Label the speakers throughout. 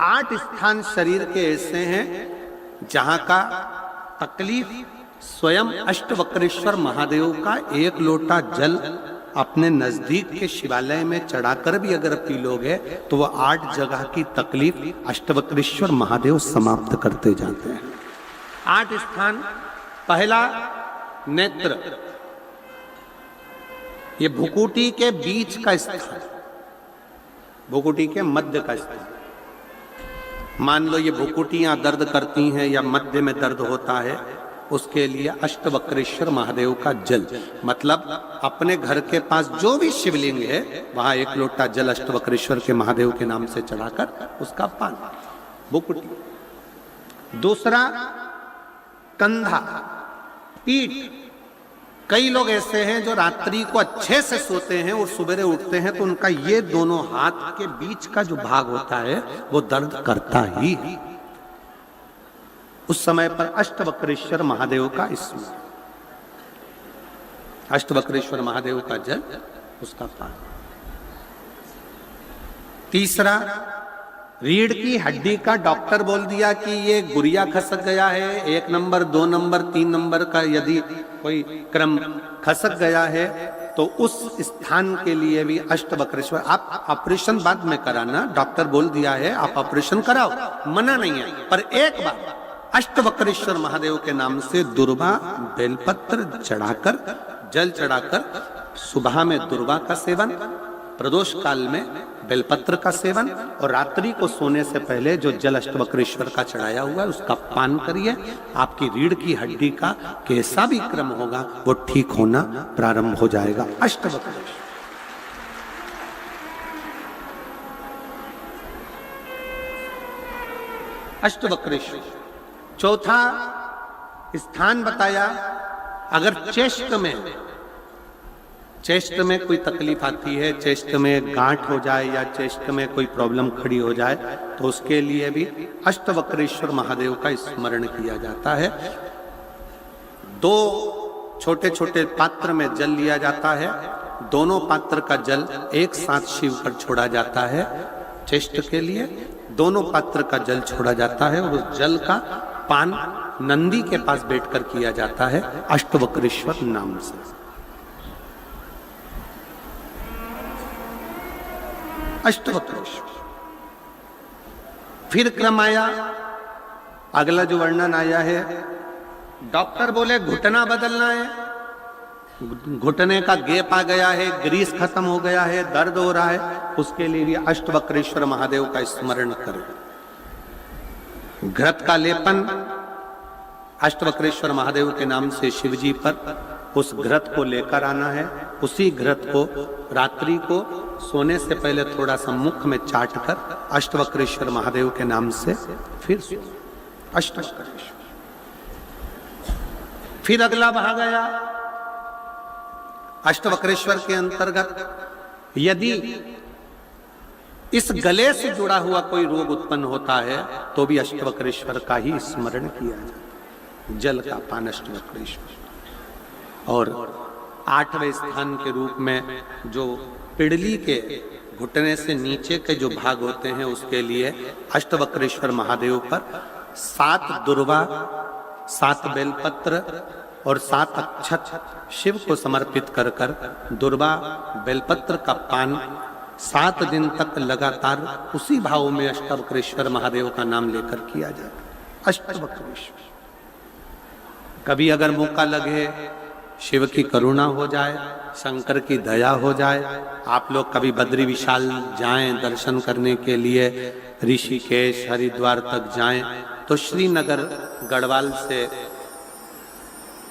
Speaker 1: 8 स्थान शरीर के ऐसे हैं जहां का तकलीफ स्वयं अष्टवक्रेश्वर महादेव का एक लोटा जल अपने नजदीक के शिवालय में चढ़ाकर भी अगर पी लोगे तो वो 8 जगह की तकलीफ अष्टवक्रेश्वर महादेव समाप्त करते जाते हैं। 8 स्थान। पहला नेत्र, ये भुकुटी के बीच का स्थान, भुकुटी के मध्य का स्थान। मान लो ये भुकुटियां दर्द करती हैं या मध्य में दर्द होता है, उसके लिए अष्टवक्रेश्वर महादेव का जल, मतलब अपने घर के पास जो भी शिवलिंग है वहां एक लोटा जल अष्टवक्रेश्वर के महादेव के नाम से चढ़ाकर उसका पान, भुकुटी। दूसरा कंधा, पीठ। कई लोग ऐसे हैं जो रात्रि को अच्छे से सोते हैं और सवेरे उठते हैं तो उनका ये दोनों हाथ के बीच का जो भाग होता है वो दर्द करता ही है। उस समय पर अष्टवक्रेश्वर महादेव का स्मरण, अष्टवक्रेश्वर महादेव का जल, उसका पान। तीसरा, रीढ़ की हड्डी का डॉक्टर बोल दिया कि ये गुरिया खसक गया है, 1 नंबर 2 नंबर 3 नंबर का यदि कोई क्रम खसक गया है तो उस स्थान के लिए भी अष्टवक्रेश्वर। आप ऑपरेशन बाद में कराना, डॉक्टर बोल दिया है आप ऑपरेशन कराओ, मना नहीं है, पर एक बार अष्टवक्रेश्वर महादेव के नाम से दुर्वा बेलपत्र चढ़ाकर, जल चढ़ाकर, सुबह में दुर्वा का सेवन, प्रदोष काल में बेलपत्र का सेवन, और रात्रि को सोने से पहले जो जल अष्टवक्रेश्वर का चढ़ाया हुआ है उसका पान करिए। आपकी रीढ़ की हड्डी का कैसा भी क्रम होगा वो ठीक होना प्रारंभ हो जाएगा। अष्टवक्रेश्वर, अष्टवक्रेश्वर। चौथा स्थान बताया, अगर चेस्ट में कोई तकलीफ आती है, चेस्ट में गांठ हो जाए या चेस्ट में कोई प्रॉब्लम खड़ी हो जाए तो उसके लिए भी अष्टवक्रेश्वर महादेव का स्मरण किया जाता है। 2 छोटे छोटे पात्र में जल लिया जाता है, दोनों पात्र का जल एक साथ शिव पर छोड़ा जाता है। चेस्ट के लिए दोनों पात्र का जल छोड़ा जाता है और उस जल का पान नंदी के पास बैठकर किया जाता है अष्टवक्रेश्वर नाम से। अष्टवक्रेश्वर। फिर क्रम आया, अगला जो वर्णन आया है, डॉक्टर बोले घुटना बदलना है, घुटने का गैप आ गया है, ग्रीस खत्म हो गया है, दर्द हो रहा है, उसके लिए भी अष्टवक्रेश्वर महादेव का स्मरण करें। घृत का लेपन अष्टवक्रेश्वर महादेव के नाम से शिवजी पर उस घृत को लेकर आना है। उसी घृत को रात्रि को सोने से पहले थोड़ा सा मुख में चाट कर अष्टवक्रेश्वर महादेव के नाम से फिर अष्टवक्रेश्वर। फिर अगला भाग आया अष्टवक्रेश्वर के अंतर्गत यदि इस गले से जुड़ा हुआ कोई रोग उत्पन्न होता है तो भी अष्टवक्रेश्वर का ही स्मरण किया जाए। जल का पान अष्टवक्रेश्वर। और 8वें स्थान के रूप में जो पिड़ली के घुटने से नीचे के जो भाग होते हैं उसके लिए अष्टवक्रेश्वर महादेव पर 7 दुर्वा, 7 बेलपत्र और 7 अक्षत शिव को समर्पित कर कर दुर्वा बेलपत्र का पान 7 दिन तक लगातार उसी भाव में अष्टवक्रेश्वर महादेव का नाम लेकर किया जाए। अष्टवक्रेश्वर। कभी अगर मौका लगे, शिव की करुणा हो जाए, शंकर की दया हो जाए, आप लोग कभी बद्री विशाल जाएं दर्शन करने के लिए, ऋषिकेश हरिद्वार तक जाएं तो श्रीनगर गढ़वाल से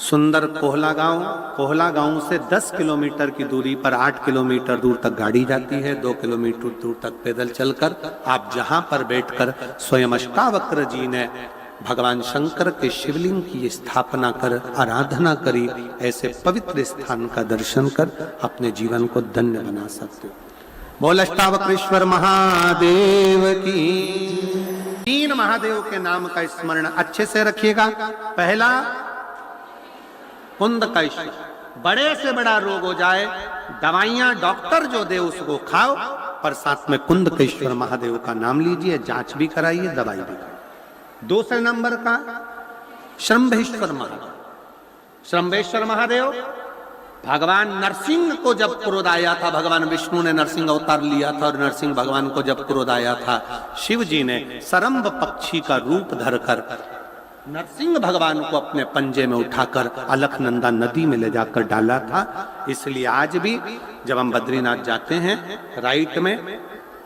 Speaker 1: सुंदर कोहला गांव से 10 किलोमीटर की दूरी पर 8 किलोमीटर दूर तक गाड़ी जाती है, 2 किलोमीटर दूर तक पैदल चलकर आप जहां पर बैठकर स्वयं अष्टावक्र जी ने भगवान शंकर के शिवलिंग की स्थापना कर आराधना करी, ऐसे पवित्र स्थान का दर्शन कर अपने जीवन को धन्य बना सकते हो। बोल अष्टावक्रेश्वर महादेव की। 3 महादेव के नाम का स्मरण अच्छे से रखिएगा। पहला पुंडकैश्वर, बड़े से बड़ा रोग हो जाए, दवाइयां डॉक्टर जो दे उसको खाओ, पर साथ में कुंदकेश्वर महादेव का नाम लीजिए, जांच भी कराइए, दवाई भी कराइए। दूसरे नंबर का श्रंभेश्वर महादेव। श्रंभेश्वर महादेव भगवान नरसिंह को जब क्रोध आया था, भगवान विष्णु ने नरसिंह अवतार लिया था और नरसिंह भगवान को जब क्रोध आया था, शिव जी ने सरम्भ पक्षी का रूप धरकर नरसिंह भगवान को अपने पंजे में उठाकर अलकनंदा नदी में ले जाकर डाला था। इसलिए आज भी जब हम बद्रीनाथ जाते हैं, राइट में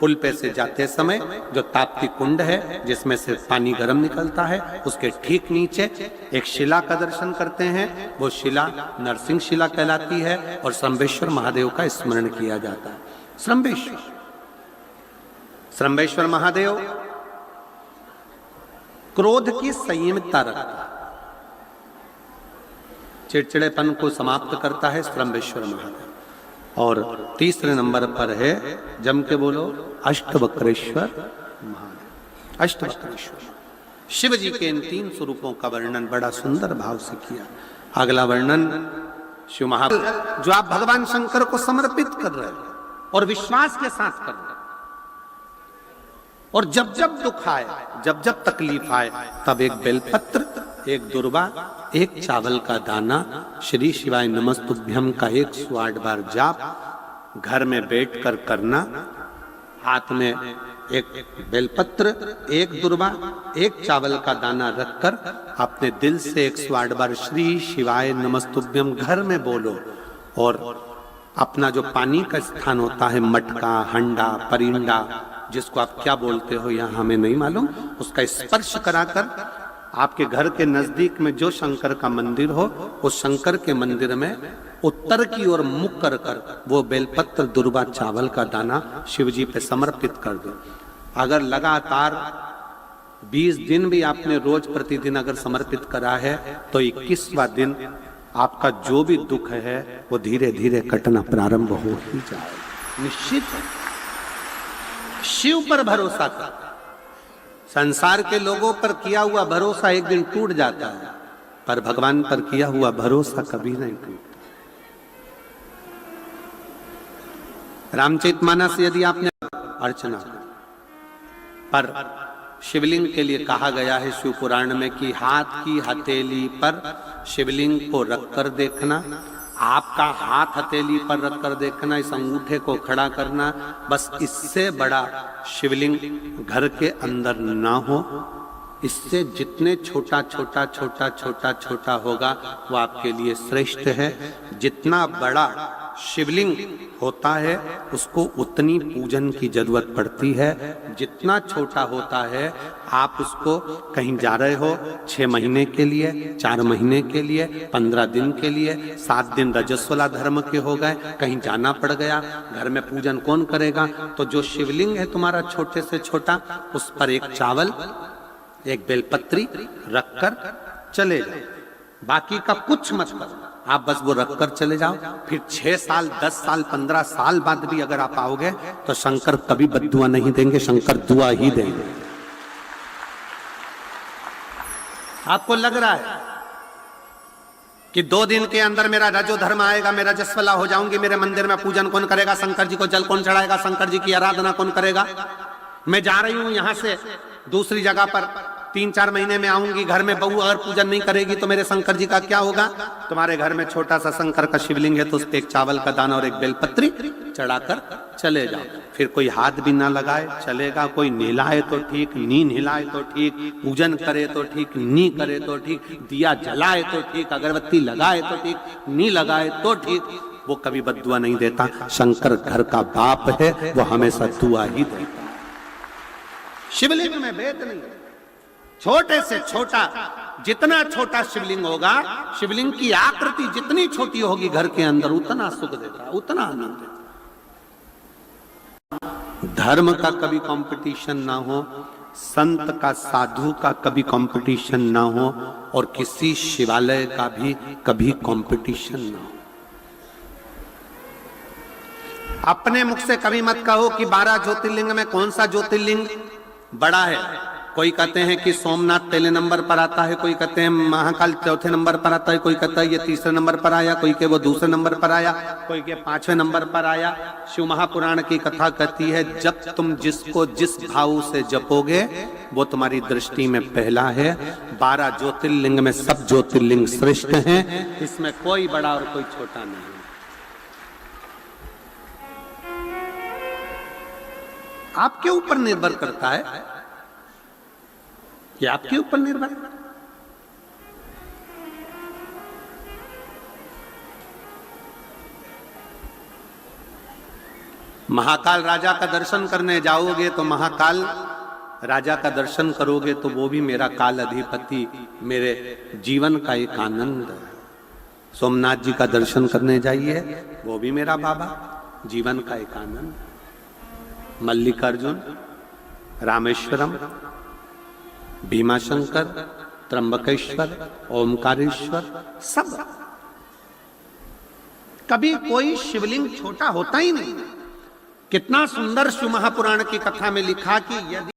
Speaker 1: पुल पे से जाते समय जो ताप्ती कुंड है जिसमें से पानी गर्म निकलता है, उसके ठीक नीचे एक शिला का दर्शन करते हैं। वो शिला नरसिंह शिला कहलाती है और श्रंभेश्वर महादेव का स्मरण किया जाता है। श्रंभेश्वर महादेव क्रोध की संयमितता रखता है, चिड़चिड़ेपन को समाप्त करता है श्रंभेश्वर महादेव। और तीसरे नंबर पर है, जम के बोलो, अष्टवक्रेश्वर महादेव। अष्टवक्रेश्वर शिव जी के इन 3 स्वरूपों का वर्णन बड़ा सुंदर भाव से किया। अगला वर्णन शिव महादेव जो आप भगवान शंकर को समर्पित कर रहे हैं और विश्वास के साथ कर रहे हैं, और जब जब दुख आए, जब जब तकलीफ आए, तब एक बेलपत्र, एक दुर्वा, एक चावल का दाना, श्री शिवाय नमस्तुभ्यम का 108 बार जाप घर में बैठकर करना। हाथ में एक बेलपत्र, एक दुर्वा, एक चावल का दाना रखकर अपने दिल से 108 बार श्री शिवाय नमस्तुभ्यम घर में बोलो। और अपना जो पानी का स्थान होता है, मटका, हंडा, परिंडा, जिसको आप क्या बोलते हो यहाँ हमें नहीं मालूम, उसका स्पर्श कराकर आपके घर के नजदीक में जो शंकर का मंदिर हो, उस शंकर के मंदिर में उत्तर की ओर मुख कर कर वो बेलपत्र, दुर्वा, चावल का दाना शिव जी पे समर्पित कर दो। अगर लगातार 20 दिन भी आपने रोज प्रतिदिन अगर समर्पित करा है, तो 21वां दिन आपका जो भी दुख है वो धीरे धीरे कटना प्रारंभ हो ही जाएगा। निश्चित शिव पर भरोसा कर। संसार के लोगों पर किया हुआ भरोसा एक दिन टूट जाता है, पर भगवान पर किया हुआ भरोसा कभी नहीं टूटता। रामचरितमानस यदि आपने अर्चना पर शिवलिंग के लिए कहा गया है शिव पुराण में कि हाथ की हथेली पर शिवलिंग को रखकर देखना, आपका हाथ हथेली पर रखकर देखना, इस अंगूठे को खड़ा करना, बस इससे बड़ा शिवलिंग घर के अंदर ना हो। इससे जितने छोटा छोटा छोटा छोटा छोटा होगा वो आपके लिए श्रेष्ठ है। जितना बड़ा शिवलिंग होता है उसको उतनी पूजन की जरूरत पड़ती है। जितना छोटा होता है, आप उसको कहीं जा रहे हो 6 महीने के लिए, 4 महीने के लिए, 15 दिन के लिए, 7 दिन रजस्वला धर्म के हो गए, कहीं जाना पड़ गया, घर में पूजन कौन करेगा? तो जो शिवलिंग है तुम्हारा छोटे से छोटा, उस पर एक चावल, एक बेलपत्री रखकर चले जाओ। बाकी का कुछ मत करो, आप बस वो रखकर चले जाओ। फिर 6 साल, 10 साल, 15 साल बाद भी अगर आप आओगे तो शंकर कभी बद्दुआ नहीं देंगे, शंकर दुआ ही देंगे। आपको लग रहा है कि 2 दिन के अंदर मेरा रजो धर्म आएगा, मैं रजस्वला हो जाऊंगी, मेरे मंदिर में पूजन कौन करेगा? शंकर जी को जल कौन चढ़ाएगा? शंकर जी की आराधना कौन करेगा? मैं जा रही हूं यहां से दूसरी जगह पर, 3-4 महीने में आऊंगी, घर में बहू अगर पूजन नहीं करेगी तो मेरे शंकर जी का क्या होगा? तुम्हारे घर में छोटा सा शंकर का शिवलिंग है तो उस पर एक चावल का दाना और एक बेलपत्री चढ़ाकर चले जाओ। फिर कोई हाथ भी ना लगाए चलेगा, कोई नहलाए तो ठीक, नी नहलाए तो ठीक, पूजन करे तो ठीक, नी करे तो ठीक, दिया जलाए तो ठीक, अगरबत्ती लगाए तो ठीक, नी लगाए तो ठीक, वो कभी बद्दुआ नहीं देता। शंकर घर का बाप है, वो हमेशा दुआ ही देता। शिवलिंग में भेद नहीं, छोटे से छोटा, जितना छोटा शिवलिंग होगा, शिवलिंग की आकृति जितनी छोटी होगी घर के अंदर, उतना सुख देता है, उतना आनंद देता है। धर्म का कभी कंपटीशन ना हो, संत का, साधु का कभी कंपटीशन ना हो, और किसी शिवालय का भी कभी कंपटीशन ना हो। अपने मुख से कभी मत कहो कि 12 ज्योतिर्लिंग में कौन सा ज्योतिर्लिंग बड़ा है, कोई कहते हैं कि सोमनाथ पहले नंबर पर आता है, कोई कहते हैं महाकाल चौथे नंबर पर आता है, कोई कहता है ये तीसरे नंबर पर आया, कोई के वो दूसरे नंबर पर आया, कोई के पांचवें नंबर पर आया। शिव महापुराण की कथा कहती है जब तुम जिसको जिस भाव से जपोगे वो तुम्हारी दृष्टि में पहला है। 12 ज्योतिर्लिंग में सब ज्योतिर्लिंग श्रेष्ठ हैं, इसमें कोई बड़ा और कोई छोटा नहीं। आपके ऊपर निर्भर करता है, ये आपके ऊपर निर्भर है। महाकाल राजा का दर्शन करने जाओगे तो महाकाल राजा का दर्शन करोगे तो वो भी मेरा काल अधिपति, मेरे जीवन का एक आनंद है। सोमनाथ जी का दर्शन करने जाइए, वो भी मेरा बाबा, जीवन का एक आनंद। मल्लिकार्जुन, रामेश्वरम, भीमाशंकर, त्र्यंबकेश्वर, ओमकारेश्वर, सब। कभी कोई शिवलिंग छोटा होता ही नहीं। कितना सुंदर शिव महापुराण की कथा में लिखा कि यदि